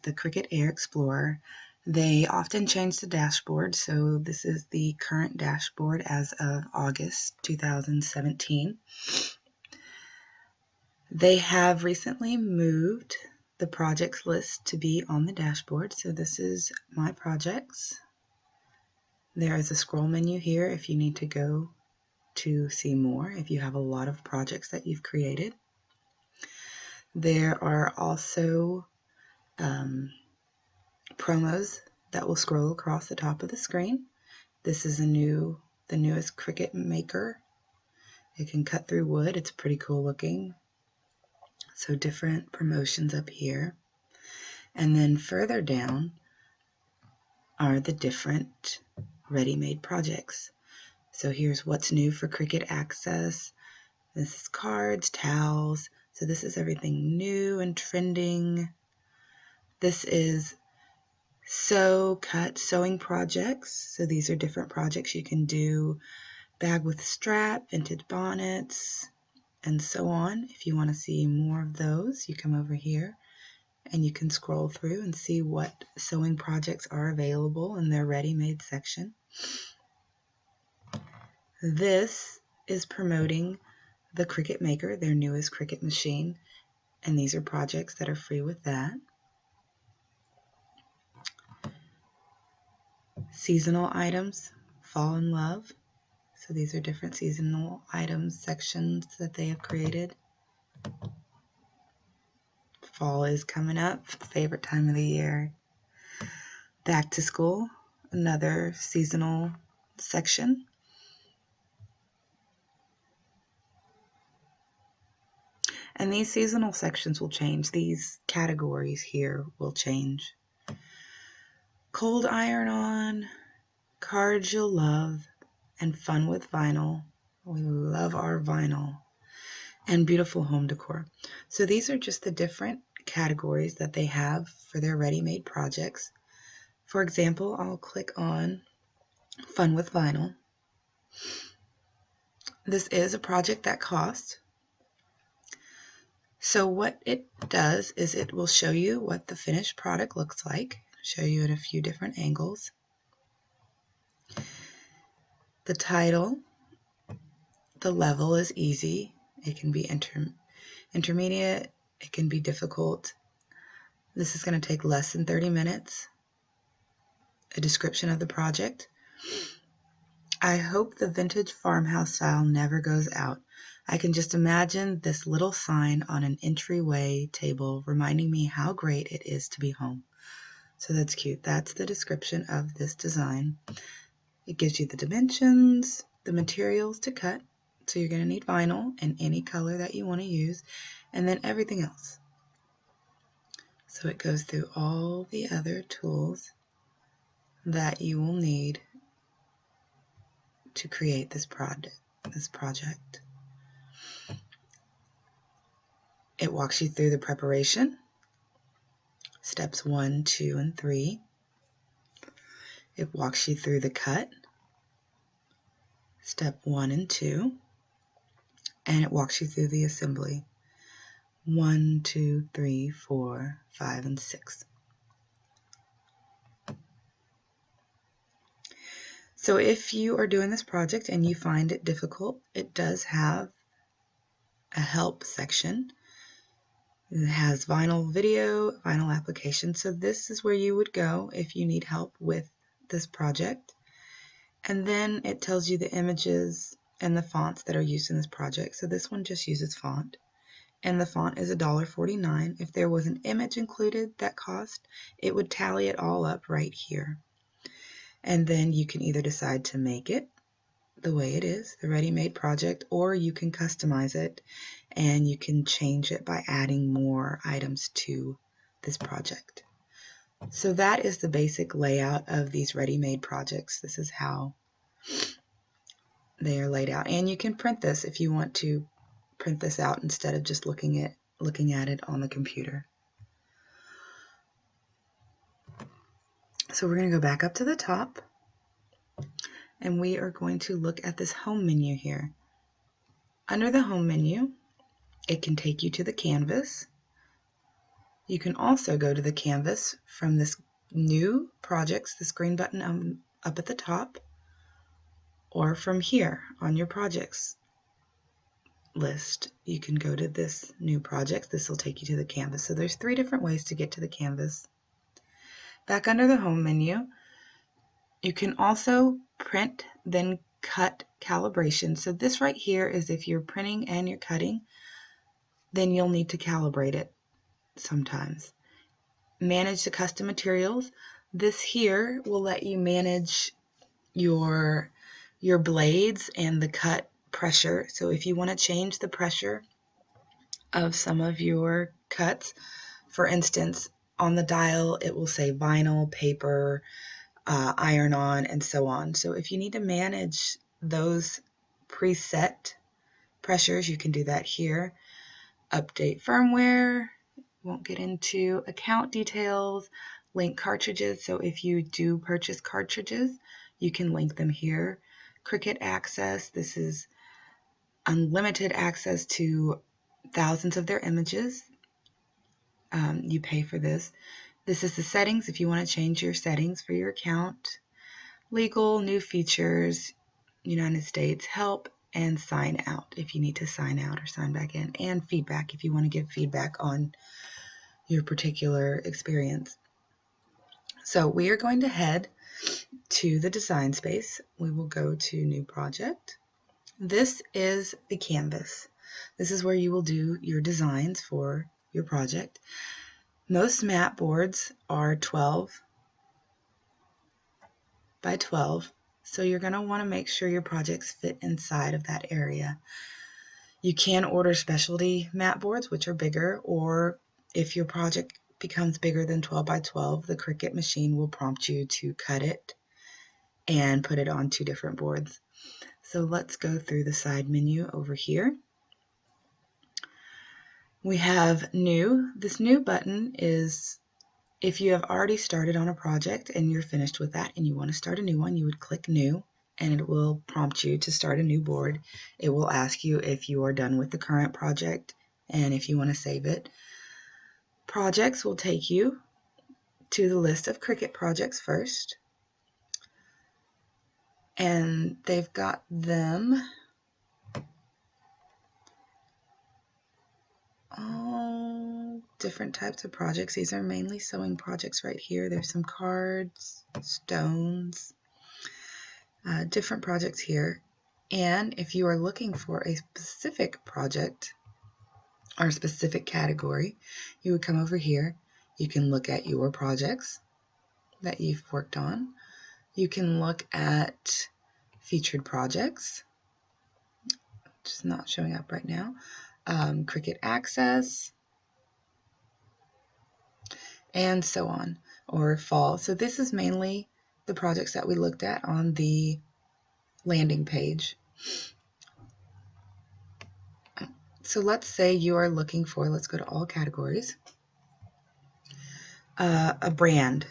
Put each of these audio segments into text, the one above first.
the Cricut Air Explorer. They often change the dashboard, so this is the current dashboard as of August 2017. They have recently moved the projects list to be on the dashboard, so this is my projects. There is a scroll menu here if you need to go to see more, if you have a lot of projects that you've created. There are also promos that will scroll across the top of the screen. This is the newest Cricut Maker. It can cut through wood. It's pretty cool looking. So different promotions up here. And then further down are the different ready-made projects. So here's what's new for Cricut Access. This is cards, towels. So this is everything new and trending. This is sewing projects. So these are different projects you can do. Bag with strap, vintage bonnets, and so on. If you want to see more of those, you come over here and you can scroll through and see what sewing projects are available in their ready-made section. This is promoting the Cricut Maker, their newest Cricut machine, and these are projects that are free with that. Seasonal items, fall in love. So these are different seasonal items sections that they have created. Fall is coming up, favorite time of the year. Back to school, another seasonal section. And these seasonal sections will change. These categories here will change. Cold iron-on, cards you'll love, and fun with vinyl. We love our vinyl. And beautiful home decor. So these are just the different categories that they have for their ready-made projects. For example, I'll click on Fun with Vinyl. This is a project that costs. So what it does is it will show you what the finished product looks like, show you at a few different angles. The title, the level is easy. It can be intermediate, it can be difficult. This is going to take less than 30 minutes. A description of the project. I hope the vintage farmhouse style never goes out. I can just imagine this little sign on an entryway table reminding me how great it is to be home. So that's cute. That's the description of this design. It gives you the dimensions, the materials to cut. So you're going to need vinyl in any color that you want to use, and then everything else. So it goes through all the other tools that you will need to create this project. It walks you through the preparation, steps 1, 2, and 3. It walks you through the cut, step 1 and 2, and it walks you through the assembly, 1, 2, 3, 4, 5, and 6. So if you are doing this project and you find it difficult, it does have a help section. It has vinyl video, vinyl application. So this is where you would go if you need help with this project. And then it tells you the images and the fonts that are used in this project. So this one just uses font. And the font is $1.49. If there was an image included that cost, it would tally it all up right here. And then you can either decide to make it the way it is, the ready-made project, or you can customize it and you can change it by adding more items to this project. So that is the basic layout of these ready-made projects. This is how they are laid out. And you can print this if you want to print this out instead of just looking at it on the computer. So we're going to go back up to the top and we are going to look at this home menu here. Under the home menu, it can take you to the canvas. You can also go to the canvas from this new projects, this green button up at the top, or from here on your projects list. You can go to this new projects. This will take you to the canvas. So there's 3 different ways to get to the canvas. Back under the home menu, you can also print, then cut calibration. So this right here is if you're printing and you're cutting, then you'll need to calibrate it sometimes. Manage the custom materials. This here will let you manage your blades and the cut pressure. So if you want to change the pressure of some of your cuts, for instance, on the dial it will say vinyl, paper, iron-on, and so on. So if you need to manage those preset pressures, you can do that here. Update firmware. Won't get into account details. Link cartridges. So if you do purchase cartridges, you can link them here. Cricut access. This is unlimited access to thousands of their images. You pay for this. This is the settings if you want to change your settings for your account. Legal, new features, United States, help, and sign out if you need to sign out or sign back in. And feedback if you want to give feedback on your particular experience. So we are going to head to the design space. We will go to new project. This is the canvas. This is where you will do your designs for your project. Most mat boards are 12 by 12, so you're going to want to make sure your projects fit inside of that area. You can order specialty mat boards, which are bigger, or if your project becomes bigger than 12 by 12, the Cricut machine will prompt you to cut it and put it on 2 different boards. So let's go through the side menu over here. We have new. This new button is if you have already started on a project and you're finished with that and you want to start a new one, you would click new and it will prompt you to start a new board. It will ask you if you are done with the current project and if you want to save it. Projects will take you to the list of Cricut projects first. And they've got them all different types of projects. These are mainly sewing projects right here. There's some cards, stones, different projects here. And if you are looking for a specific project or a specific category, you would come over here. You can look at your projects that you've worked on. You can look at featured projects, which is not showing up right now. Cricut access, and so on, or fall. So this is mainly the projects that we looked at on the landing page. So let's say you are looking for, let's go to all categories, a brand.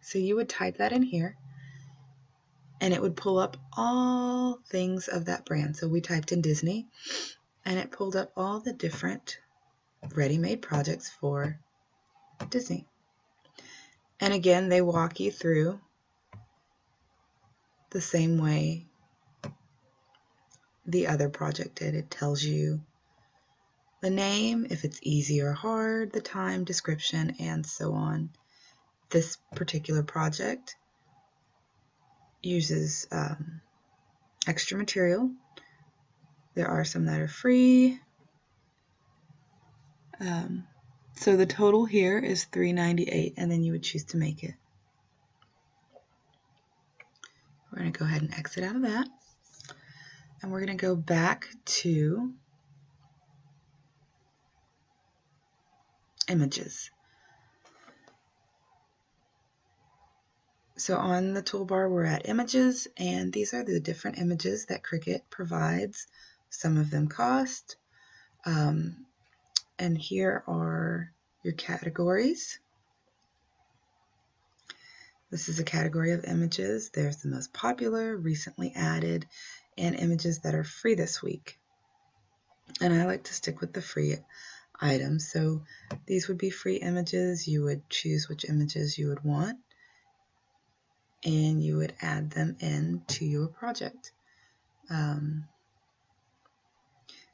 So you would type that in here and it would pull up all things of that brand. So we typed in Disney and it pulled up all the different ready-made projects for Disney. And again, they walk you through the same way the other project did. It tells you the name, if it's easy or hard, the time, description, and so on. This particular project uses extra material. There are some that are free. So the total here is $3.98, and then you would choose to make it. We're going to go ahead and exit out of that. And we're going to go back to images. So on the toolbar, we're at images, and these are the different images that Cricut provides. Some of them cost. And here are your categories. This is a category of images. There's the most popular, recently added, and images that are free this week. And I like to stick with the free. items. So these would be free images. You would choose which images you would want, and you would add them into your project.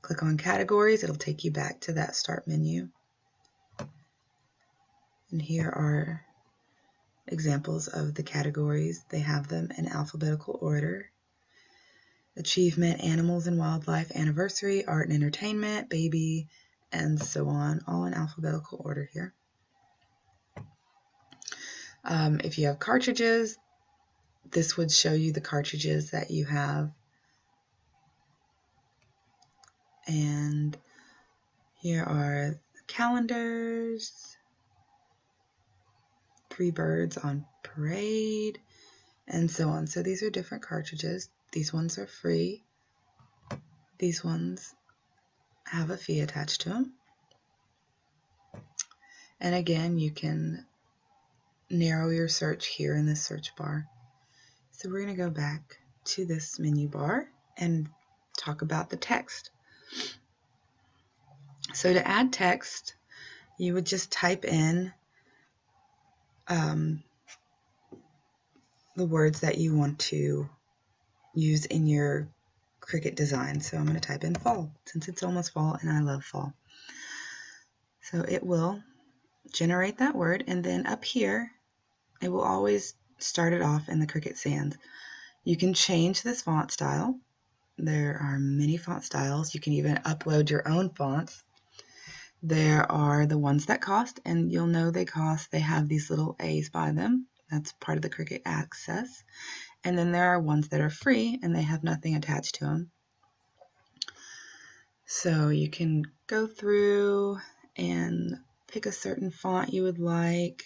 Click on categories. It'll take you back to that start menu. And here are examples of the categories. They have them in alphabetical order. Achievement, animals and wildlife, anniversary, art and entertainment, baby, and so on, all in alphabetical order here. If you have cartridges, this would show you the cartridges that you have. And here are the calendars, 3 birds on parade, and so on. So these are different cartridges. These ones are free. These ones have a fee attached to them. And again, you can narrow your search here in this search bar. So we're going to go back to this menu bar and talk about the text. So to add text, you would just type in the words that you want to use in your Cricut design. So I'm going to type in fall, since it's almost fall and I love fall. So it will generate that word, and then up here it will always start it off in the Cricut Sans. You can change this font style. There are many font styles. You can even upload your own fonts. There are the ones that cost, and you'll know they cost. They have these little A's by them. That's part of the Cricut Access. And then there are ones that are free, and they have nothing attached to them. So you can go through and pick a certain font you would like.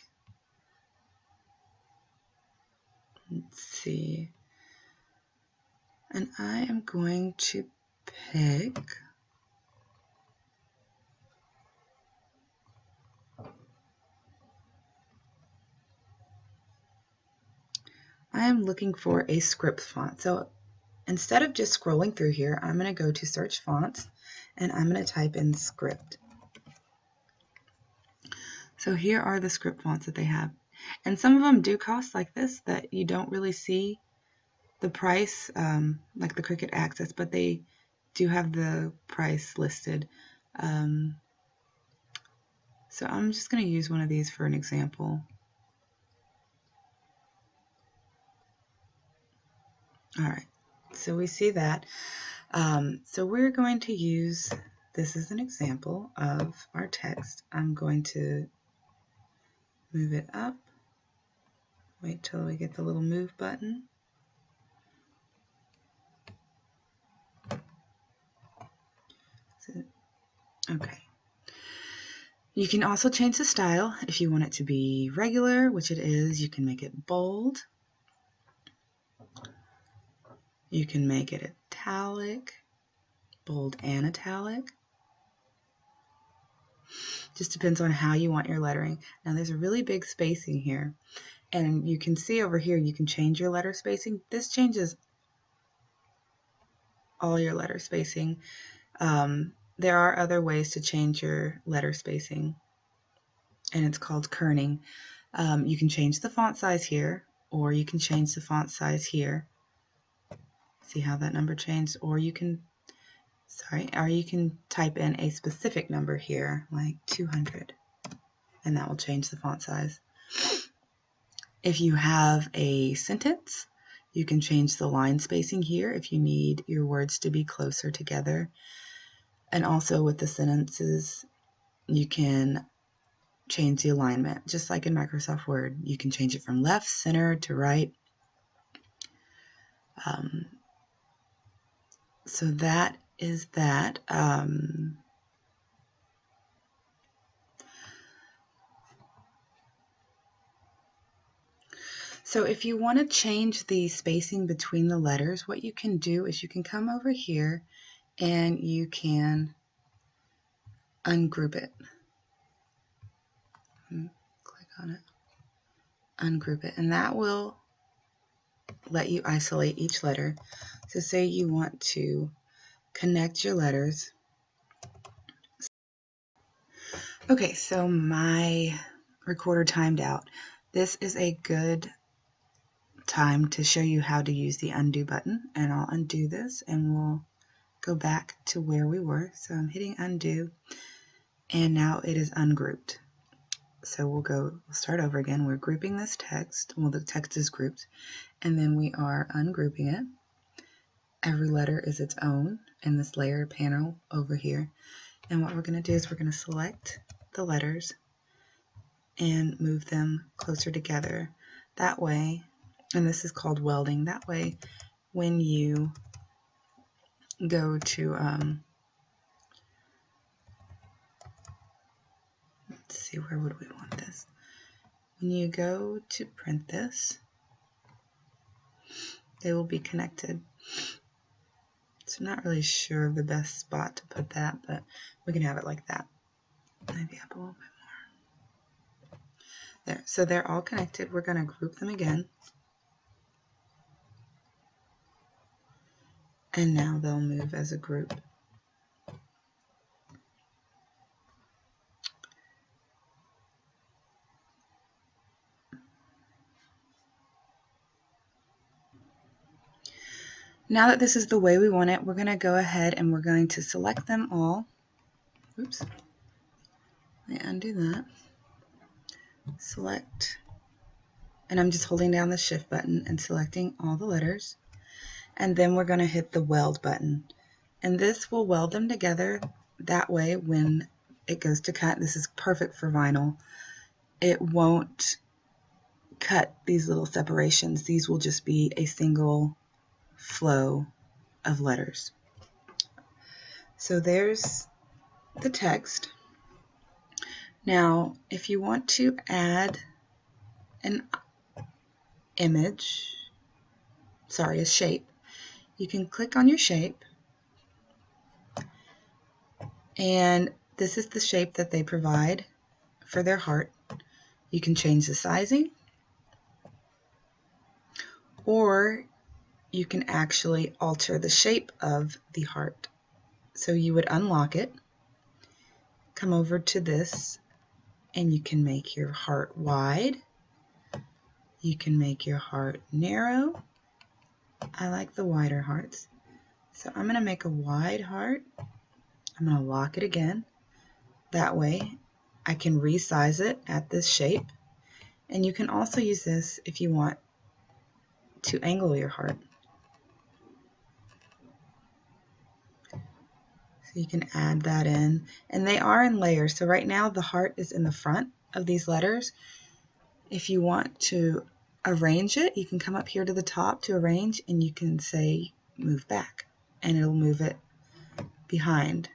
Let's see. And I am going to pick I am looking for a script font. So instead of just scrolling through here, I'm going to go to search fonts and I'm going to type in script. So here are the script fonts that they have. And some of them do cost like this, that you don't really see the price, like the Cricut Access, but they do have the price listed. So I'm just going to use one of these for an example. All right, so we see that. So we're going to use this as an example of our text. I'm going to move it up. Wait till we get the little move button. Okay. You can also change the style. If you want it to be regular, which it is, you can make it bold. You can make it italic, bold and italic. Just depends on how you want your lettering. Now there's a really big spacing here, and you can see over here you can change your letter spacing. This changes all your letter spacing. There are other ways to change your letter spacing, and it's called kerning. You can change the font size here, or you can change the font size here. See how that number changed? Or you can type in a specific number here, like 200, and that will change the font size. If you have a sentence, you can change the line spacing here if you need your words to be closer together. And also with the sentences, you can change the alignment, just like in Microsoft Word. You can change it from left, center to right. So that is that. So if you want to change the spacing between the letters, what you can do is you can come over here and you can ungroup it. Click on it, ungroup it, and that will let you isolate each letter. So say you want to connect your letters. Okay, so my recorder timed out. This is a good time to show you how to use the undo button, and I'll undo this and we'll go back to where we were. So I'm hitting undo and now it is ungrouped. So we'll start over again. We're grouping this text. Well, the text is grouped, and then we are ungrouping it. Every letter is its own in this layer panel over here. And what we're going to do is we're going to select the letters and move them closer together. That way, and this is called welding, that way when you go to, let's see, where would we want this? When you go to print this, they will be connected. So I'm not really sure of the best spot to put that, but we can have it like that. Maybe up a little bit more. There. So they're all connected. We're going to group them again. And now they'll move as a group. Now that this is the way we want it, we're going to go ahead and we're going to select them all. Oops. Let me undo that. Select. And I'm just holding down the shift button and selecting all the letters. And then we're going to hit the weld button. And this will weld them together. That way when it goes to cut, this is perfect for vinyl, it won't cut these little separations. These will just be a single flow of letters. So there's the text. Now, if you want to add an image, a shape, you can click on your shape, and this is the shape that they provide for their heart. You can change the sizing, or you can actually alter the shape of the heart. So you would unlock it, come over to this, and you can make your heart wide. You can make your heart narrow. I like the wider hearts. So I'm going to make a wide heart. I'm going to lock it again. That way I can resize it at this shape. And you can also use this if you want to angle your heart. So you can add that in. And they are in layers. So right now the heart is in the front of these letters. If you want to arrange it, you can come up here to the top to arrange, and you can say move back, and it'll move it behind.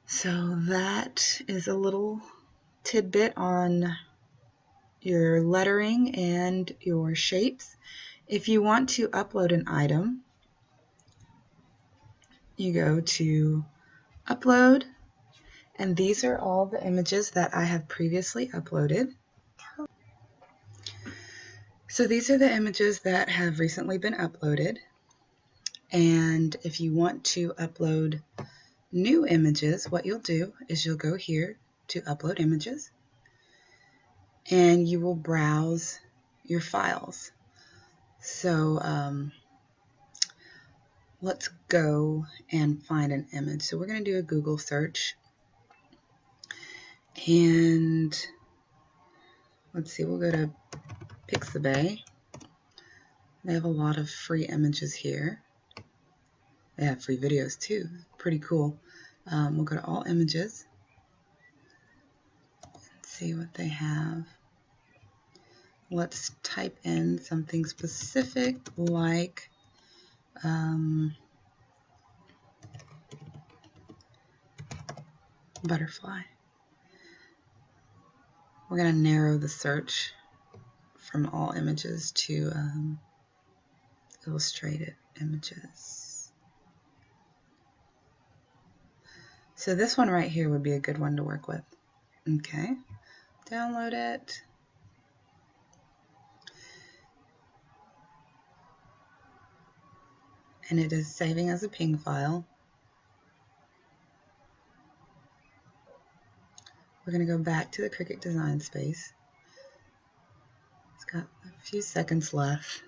So that is a little tidbit on your lettering and your shapes. If you want to upload an item, you go to upload, and these are all the images that I have previously uploaded. So these are the images that have recently been uploaded, and if you want to upload new images, what you'll do is you'll go here to upload images, and you will browse your files. So let's go and find an image. So we're going to do a Google search, and let's see, we'll go to Pixabay. They have a lot of free images here. They have free videos too. Pretty cool. We'll go to all images and see what they have. Let's type in something specific like butterfly. We're going to narrow the search from all images to illustrated images. So this one right here would be a good one to work with. Okay, download it. And it is saving as a ping file. We're going to go back to the Cricut design space. It's got a few seconds left.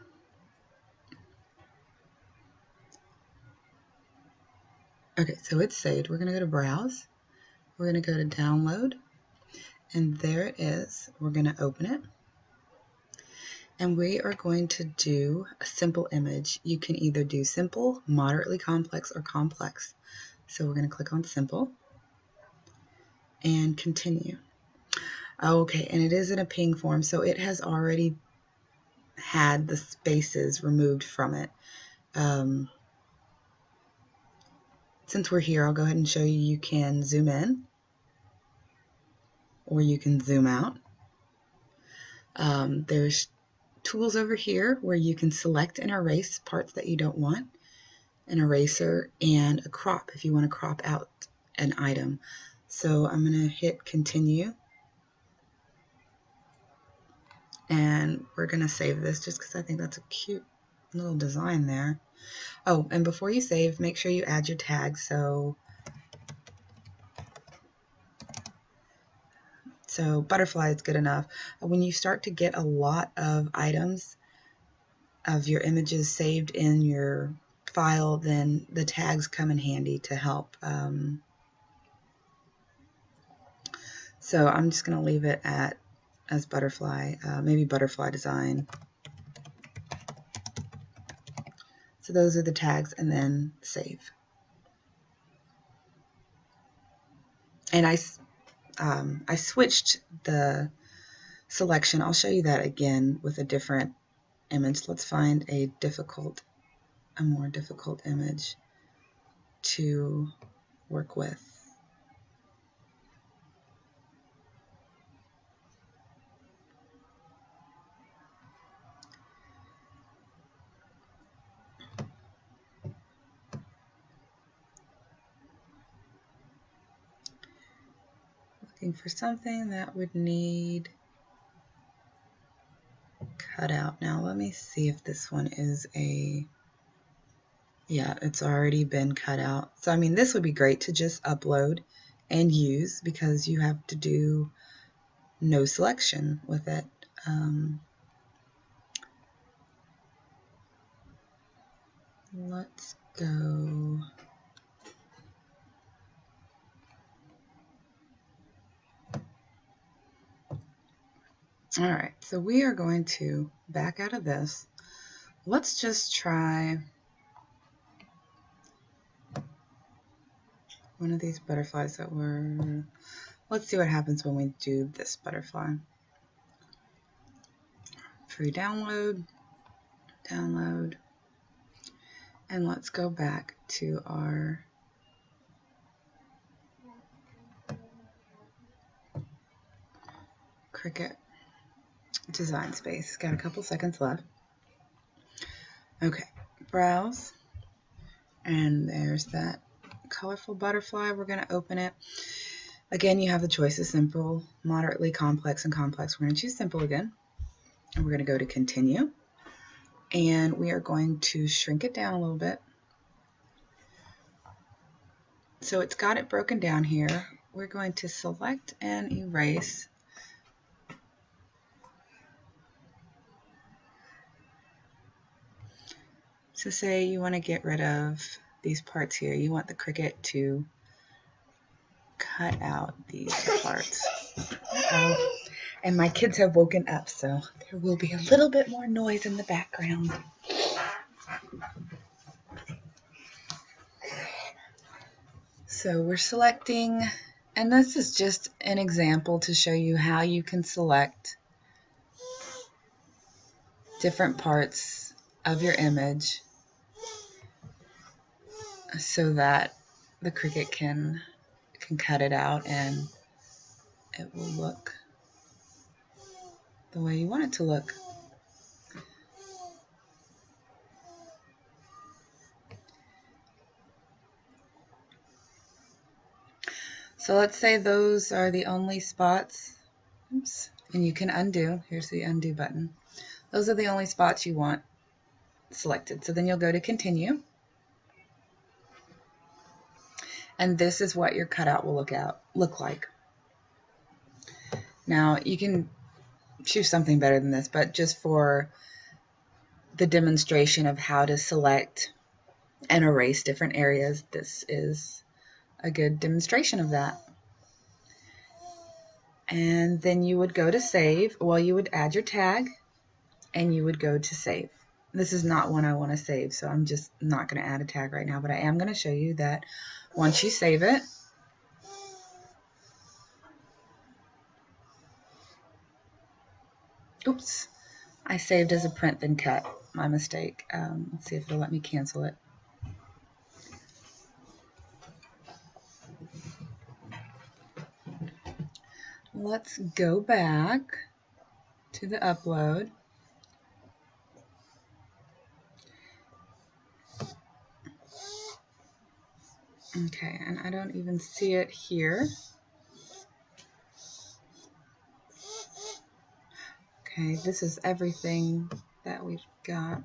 Okay, so it's saved. We're going to go to Browse. We're going to go to Download. And there it is. We're going to open it. And we are going to do a simple image. You can either do simple, moderately complex, or complex. So we're going to click on Simple and Continue. Okay, and it is in a ping form, so it has already had the spaces removed from it. Since we're here, I'll go ahead and show you. You can zoom in or you can zoom out. There's tools over here where you can select and erase parts that you don't want, an eraser, and a crop if you want to crop out an item. So I'm going to hit Continue. And we're going to save this just because I think that's a cute little design there. Oh, and before you save, make sure you add your tags. So butterfly is good enough. When you start to get a lot of items of your images saved in your file, then the tags come in handy to help. So I'm just going to leave it as butterfly, maybe butterfly design. So those are the tags, and then save. And I switched the selection. I'll show you that again with a different image. Let's find a more difficult image to work with. Looking for something that would need cut out. Now let me see if this one is yeah, it's already been cut out. So I mean, this would be great to just upload and use because you have to do no selection with it. Let's go. All right, so we are going to back out of this. Let's just try one of these butterflies that were, let's see what happens when we do this butterfly. Free download, download, and let's go back to our Cricut design space. Got a couple seconds left. Okay, browse, and there's that colorful butterfly. We're going to open it. Again, you have the choices: simple, moderately complex, and complex. We're going to choose simple again, and we're going to go to Continue, and we are going to shrink it down a little bit. So it's got it broken down here. We're going to select and erase. So say you want to get rid of these parts here. You want the Cricut to cut out these parts. Uh-oh. And my kids have woken up, so there will be a little bit more noise in the background. So we're selecting, and this is just an example to show you how you can select different parts of your image so that the Cricut can cut it out and it will look the way you want it to look. So let's say those are the only spots. Oops. And you can undo. Here's the undo button. Those are the only spots you want selected. So then you'll go to Continue. And this is what your cutout will look like. Now you can choose something better than this, but just for the demonstration of how to select and erase different areas, this is a good demonstration of that. And then you would go to save. Well, you would add your tag and you would go to save. This is not one I want to save, so I'm just not going to add a tag right now, but I am going to show you that once you save it, oops, I saved as a print then cut, my mistake. Let's see if it'll let me cancel it. Let's go back to the upload. Okay, and I don't even see it here. Okay, this is everything that we've got.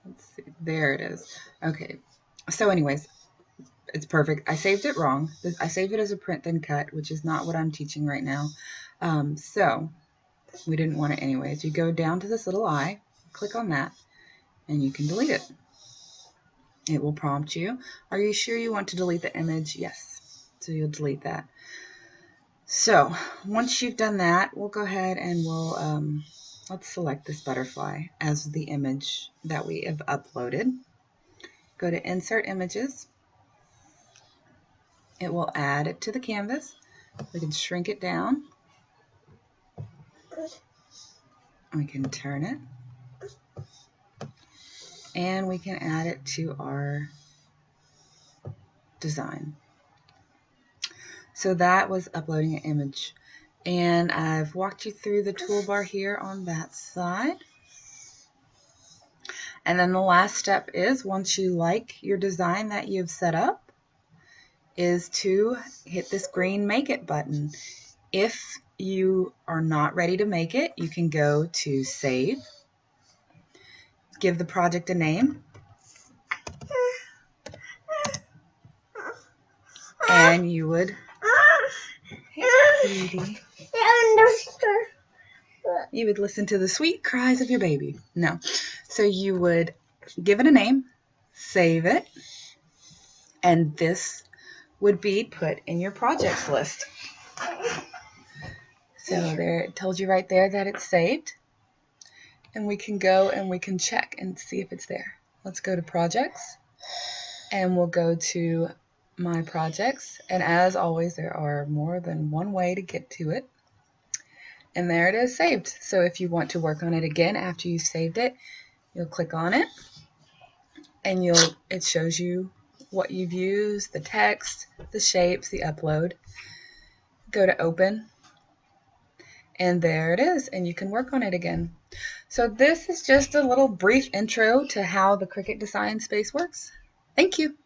Let's see, there it is. Okay, so anyways, it's perfect. I saved it wrong. I saved it as a print then cut, which is not what I'm teaching right now. So we didn't want it anyways. You go down to this little eye, click on that, and you can delete it. It will prompt you. Are you sure you want to delete the image? Yes. So you'll delete that. So once you've done that, we'll go ahead and we'll let's select this butterfly as the image that we have uploaded. Go to Insert Images. It will add it to the canvas. We can shrink it down. We can turn it. And we can add it to our design. So that was uploading an image. And I've walked you through the toolbar here on that side. And then the last step is, once you like your design that you've set up, is to hit this green Make It button. If you are not ready to make it, you can go to Save, give the project a name, and you would, hey, sweetie, you would listen to the sweet cries of your baby. No. So you would give it a name, save it, and this would be put in your projects list. So there, it told you right there that it's saved. And we can go and we can check and see if it's there. Let's go to Projects, and we'll go to My Projects. And as always, there are more than one way to get to it. And there it is, saved. So if you want to work on it again after you've saved it, you'll click on it, and it shows you what you've used, the text, the shapes, the upload. Go to Open, and there it is, and you can work on it again. So this is just a little brief intro to how the Cricut Design Space works. Thank you.